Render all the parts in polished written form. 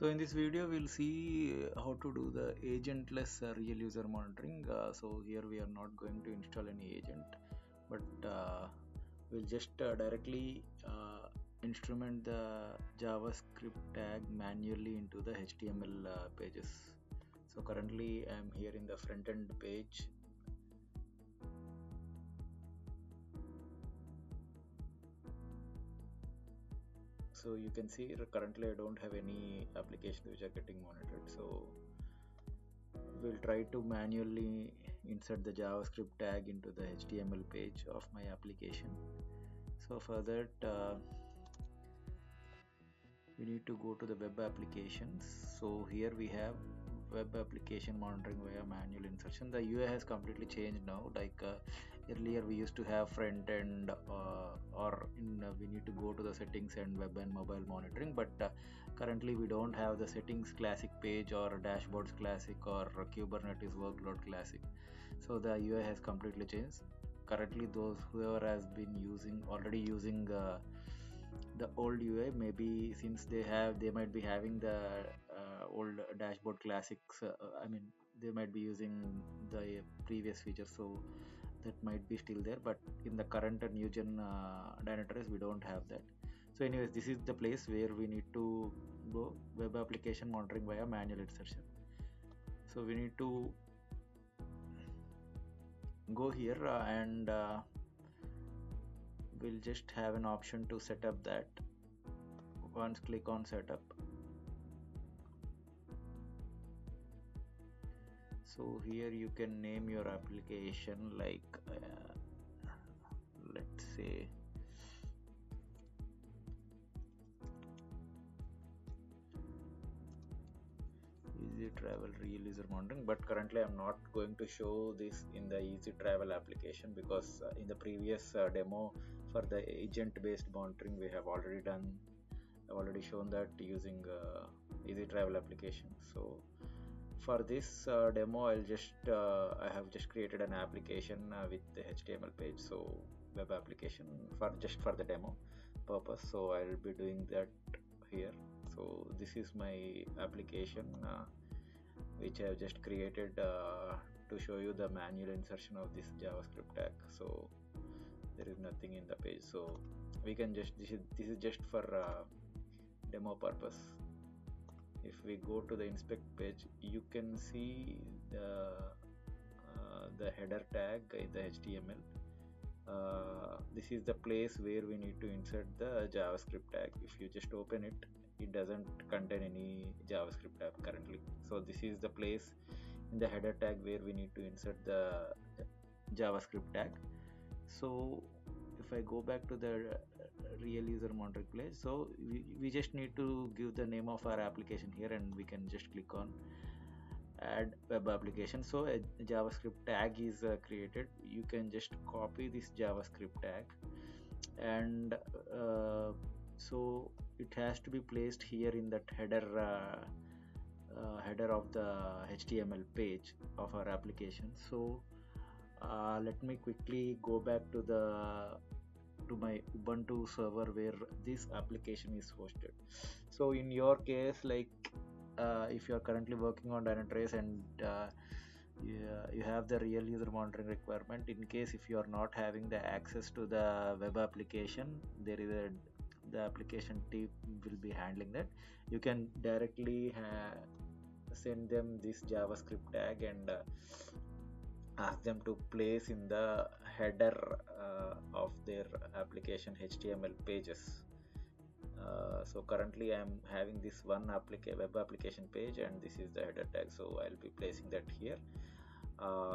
So in this video we'll see how to do the agentless real user monitoring. So here we are not going to install any agent, but we'll just directly instrument the JavaScript tag manually into the HTML pages. So currently I'm here in the front end page. So you can see currently I don't have any applications which are getting monitored. So we'll try to manually insert the JavaScript tag into the HTML page of my application. So for that we need to go to the web applications. So here we have web application monitoring via manual insertion. The UI has completely changed now. Like earlier we used to have front end we need to go to the settings and web and mobile monitoring, but currently we don't have the settings classic page or dashboards classic or Kubernetes workload classic. So the UI has completely changed. Currently those whoever has been already using the old UI, maybe since they might be having the old dashboard classics, they might be using the previous features, so that might be still there, but in the current and new gen Dynatrace we don't have that. So anyways, this is the place where we need to go, web application monitoring via manual insertion. So we need to go here and we'll just have an option to set up that. Once click on setup, so here you can name your application like let's say Easy Travel Real User Monitoring, but currently I'm not going to show this in the Easy Travel application because in the previous demo for the agent based monitoring we have already done. I've already shown that using Easy Travel application. So for this demo I have just created an application with the HTML page, so web application for the demo purpose. So I'll be doing that here. So this is my application which I have just created to show you the manual insertion of this JavaScript tag. So there is nothing in the page, so we can just this is just for demo purpose. If we go to the inspect page, you can see the header tag in the HTML. This is the place where we need to insert the JavaScript tag. If you just open it, it doesn't contain any JavaScript tag currently. So this is the place in the header tag where we need to insert the JavaScript tag. So if I go back to the real user monitoring page, so we just need to give the name of our application here, and we can just click on add web application. So a JavaScript tag is created. You can just copy this JavaScript tag, and so it has to be placed here in that header of the HTML page of our application. So let me quickly go back to my Ubuntu server where this application is hosted. So in your case, like if you are currently working on Dynatrace and you have the real user monitoring requirement, in case if you are not having the access to the web application, the application team will be handling that. You can directly send them this JavaScript tag and ask them to place in the header of their application HTML pages. So currently I'm having this one web application page, and this is the header tag, so I'll be placing that here.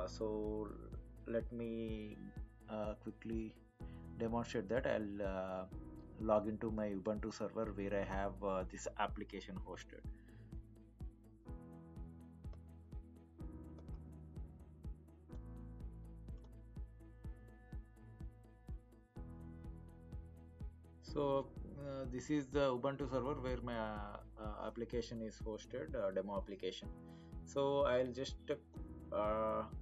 So let me quickly demonstrate that. I'll log into my Ubuntu server where I have this application hosted. So this is the Ubuntu server where my application is hosted, demo application. So I'll just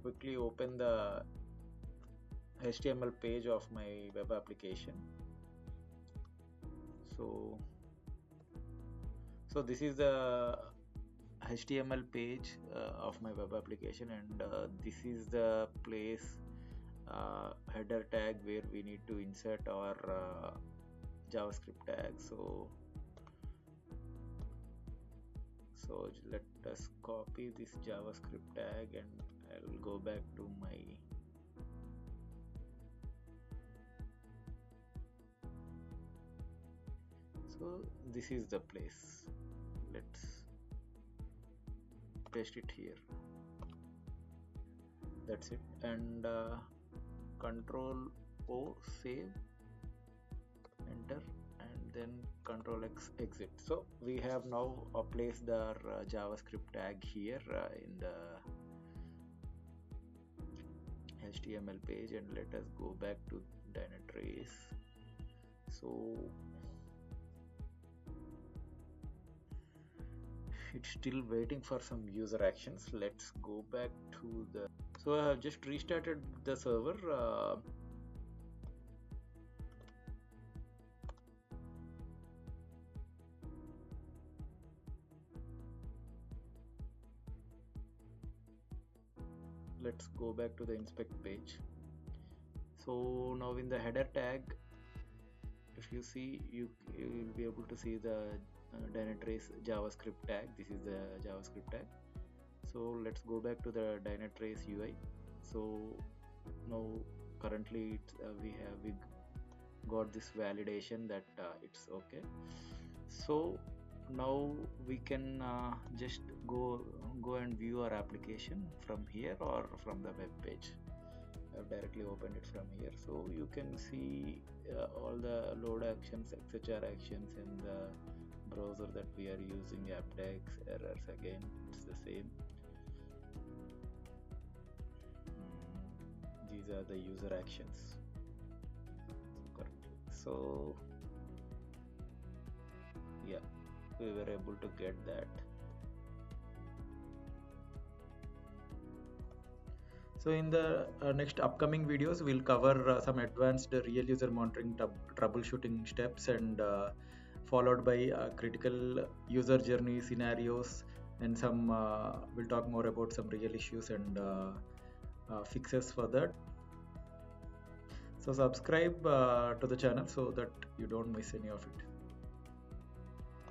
quickly open the HTML page of my web application. So So this is the HTML page of my web application, and this is the place header tag where we need to insert our JavaScript tag. So let us copy this JavaScript tag, and I will go back to my this is the place. Let's paste it here. That's it, and Control O, save, enter, and then Control X, exit. So we have now placed our JavaScript tag here in the HTML page, and let us go back to Dynatrace. So it's still waiting for some user actions. Let's go back to the, so I have just restarted the server. Let's go back to the inspect page. So now in the header tag, if you see, you will be able to see the Dynatrace JavaScript tag. This is the JavaScript tag. So let's go back to the Dynatrace UI. So now currently we got this validation that it's okay. So now we can just go and view our application from here or from the web page. I've directly opened it from here, so you can see all the load actions, etc. actions in the browser that we are using. Appdex errors, again it's the same. These are the user actions. So yeah, we were able to get that. So in the next upcoming videos, we'll cover some advanced real user monitoring troubleshooting steps, and followed by critical user journey scenarios, and some we'll talk more about some real issues and fixes for that. So subscribe to the channel so that you don't miss any of it.